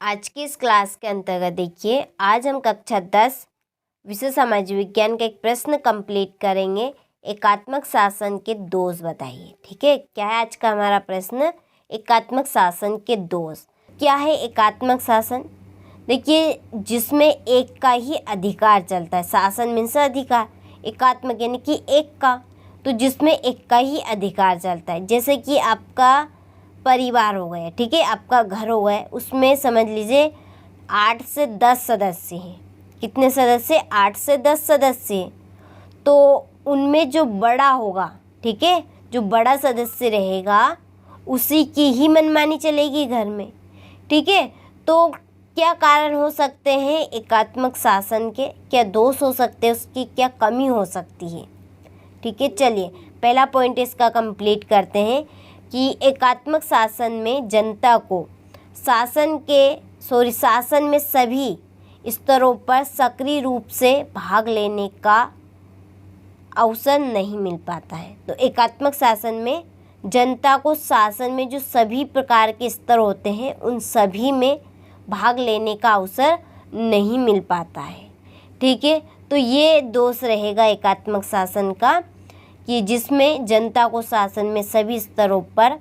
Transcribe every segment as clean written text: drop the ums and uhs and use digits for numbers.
आज की इस क्लास के अंतर्गत देखिए, आज हम कक्षा 10 विषय समाज विज्ञान का एक प्रश्न कंप्लीट करेंगे। एकात्मक शासन के दोष बताइए। ठीक है, क्या है आज का हमारा प्रश्न? एकात्मक शासन के दोष। क्या है एकात्मक शासन? देखिए, जिसमें एक का ही अधिकार चलता है। शासन मीन्स अधिकार, एकात्मक यानी कि एक का, तो जिसमें एक का ही अधिकार चलता है। जैसे कि आपका परिवार हो गया, ठीक है, आपका घर हो गया, उसमें समझ लीजिए 8 से 10 सदस्य हैं। कितने सदस्य? 8 से 10 सदस्य हैं। तो उनमें जो बड़ा होगा, ठीक है, जो बड़ा सदस्य रहेगा उसी की ही मनमानी चलेगी घर में। ठीक है, तो क्या कारण हो सकते हैं एकात्मक शासन के? क्या दोष हो सकते हैं, उसकी क्या कमी हो सकती है? ठीक है, चलिए पहला पॉइंट इसका कंप्लीट करते हैं कि एकात्मक शासन में जनता को शासन में सभी स्तरों पर सक्रिय रूप से भाग लेने का अवसर नहीं मिल पाता है। तो एकात्मक शासन में जनता को शासन में जो सभी प्रकार के स्तर होते हैं उन सभी में भाग लेने का अवसर नहीं मिल पाता है। ठीक है, तो ये दोष रहेगा एकात्मक शासन का कि जिसमें जनता को शासन में सभी स्तरों पर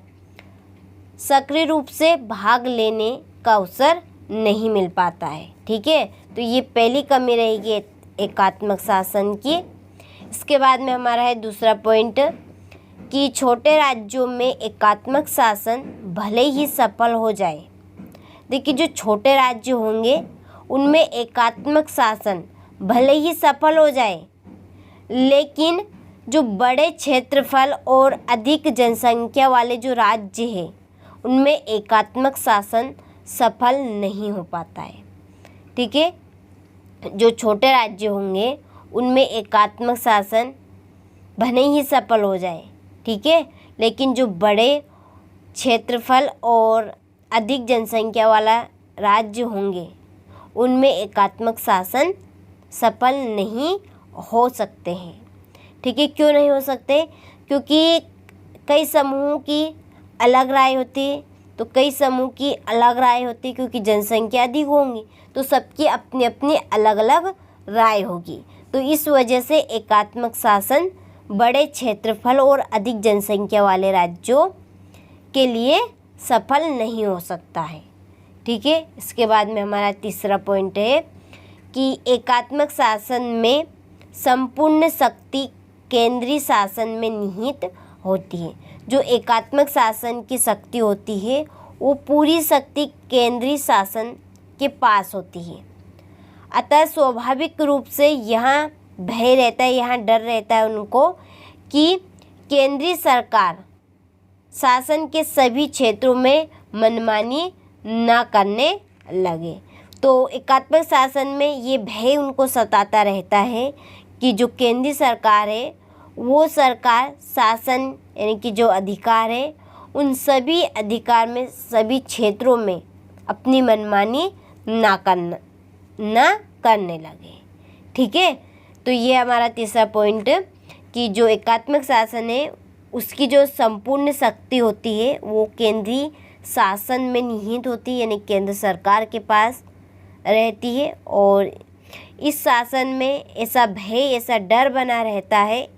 सक्रिय रूप से भाग लेने का अवसर नहीं मिल पाता है। ठीक है, तो ये पहली कमी रहेगी एकात्मक शासन की। इसके बाद में हमारा है दूसरा पॉइंट कि छोटे राज्यों में एकात्मक शासन भले ही सफल हो जाए। देखिए, जो छोटे राज्य होंगे उनमें एकात्मक शासन भले ही सफल हो जाए, लेकिन जो बड़े क्षेत्रफल और अधिक जनसंख्या वाले जो राज्य हैं उनमें एकात्मक शासन सफल नहीं हो पाता है। ठीक है, जो छोटे राज्य होंगे उनमें एकात्मक शासन भले ही सफल हो जाए, ठीक है, लेकिन जो बड़े क्षेत्रफल और अधिक जनसंख्या वाला राज्य होंगे उनमें एकात्मक शासन सफल नहीं हो सकते हैं। ठीक है, क्यों नहीं हो सकते? क्योंकि कई समूहों की अलग राय होती है, तो कई समूह की अलग राय होती है क्योंकि जनसंख्या अधिक होंगी, तो सबकी अपनी अपनी अलग अलग राय होगी। तो इस वजह से एकात्मक शासन बड़े क्षेत्रफल और अधिक जनसंख्या वाले राज्यों के लिए सफल नहीं हो सकता है। ठीक है, इसके बाद में हमारा तीसरा पॉइंट है कि एकात्मक शासन में संपूर्ण शक्ति केंद्रीय शासन में निहित होती है। जो एकात्मक शासन की शक्ति होती है वो पूरी शक्ति केंद्रीय शासन के पास होती है। अतः स्वाभाविक रूप से यहाँ भय रहता है, यहाँ डर रहता है उनको कि केंद्रीय सरकार शासन के सभी क्षेत्रों में मनमानी ना करने लगे। तो एकात्मक शासन में ये भय उनको सताता रहता है कि जो केंद्रीय सरकार है वो सरकार शासन यानी कि जो अधिकार है उन सभी अधिकार में सभी क्षेत्रों में अपनी मनमानी ना करने लगे। ठीक है, तो ये हमारा तीसरा पॉइंट कि जो एकात्मक शासन है उसकी जो संपूर्ण शक्ति होती है वो केंद्रीय शासन में निहित होती है, यानी केंद्र सरकार के पास रहती है। और इस शासन में ऐसा भय, ऐसा डर बना रहता है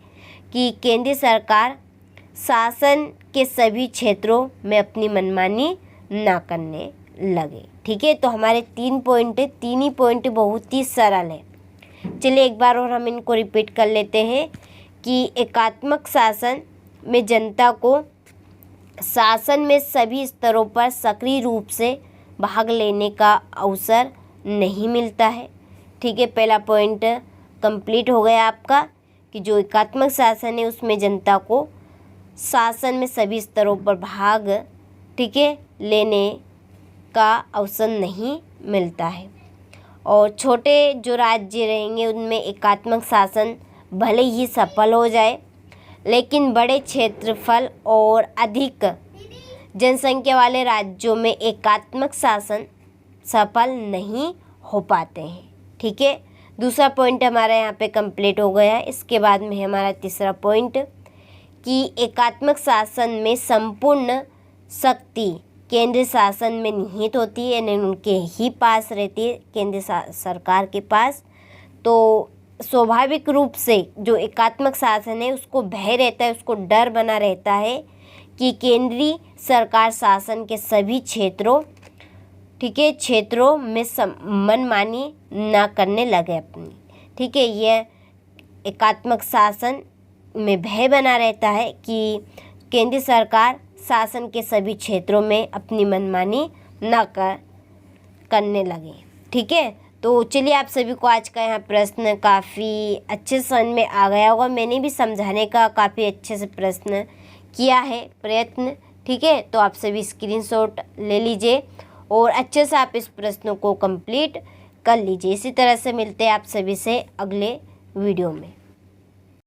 कि केंद्रीय सरकार शासन के सभी क्षेत्रों में अपनी मनमानी ना करने लगे। ठीक है, तो हमारे 3 पॉइंट, तीन ही पॉइंट बहुत ही सरल है। चलिए एक बार और हम इनको रिपीट कर लेते हैं कि एकात्मक शासन में जनता को शासन में सभी स्तरों पर सक्रिय रूप से भाग लेने का अवसर नहीं मिलता है। ठीक है, पहला पॉइंट कंप्लीट हो गया आपका कि जो एकात्मक शासन है उसमें जनता को शासन में सभी स्तरों पर भाग, ठीक है, लेने का अवसर नहीं मिलता है। और छोटे जो राज्य रहेंगे उनमें एकात्मक शासन भले ही सफल हो जाए, लेकिन बड़े क्षेत्रफल और अधिक जनसंख्या वाले राज्यों में एकात्मक शासन सफल नहीं हो पाते हैं। ठीक है, दूसरा पॉइंट हमारा यहाँ पे कंप्लीट हो गया है। इसके बाद में हमारा तीसरा पॉइंट कि एकात्मक शासन में संपूर्ण शक्ति केंद्र शासन में निहित होती है, यानी उनके ही पास रहती है, केंद्र सरकार के पास। तो स्वाभाविक रूप से जो एकात्मक शासन है उसको भय रहता है, उसको डर बना रहता है कि केंद्रीय सरकार शासन के सभी क्षेत्रों, ठीक है, क्षेत्रों में मनमानी ना करने लगे अपनी, ठीक है। यह एकात्मक शासन में भय बना रहता है कि केंद्र सरकार शासन के सभी क्षेत्रों में अपनी मनमानी ना करने लगे, ठीक है। तो चलिए, आप सभी को आज का यहाँ प्रश्न काफ़ी अच्छे समझ में आ गया होगा। मैंने भी समझाने का काफ़ी अच्छे से प्रश्न किया है, प्रयत्न, ठीक है। तो आप सभी स्क्रीनशॉट ले लीजिए और अच्छे से आप इस प्रश्नों को कंप्लीट कर लीजिए। इसी तरह से मिलते हैं आप सभी से अगले वीडियो में।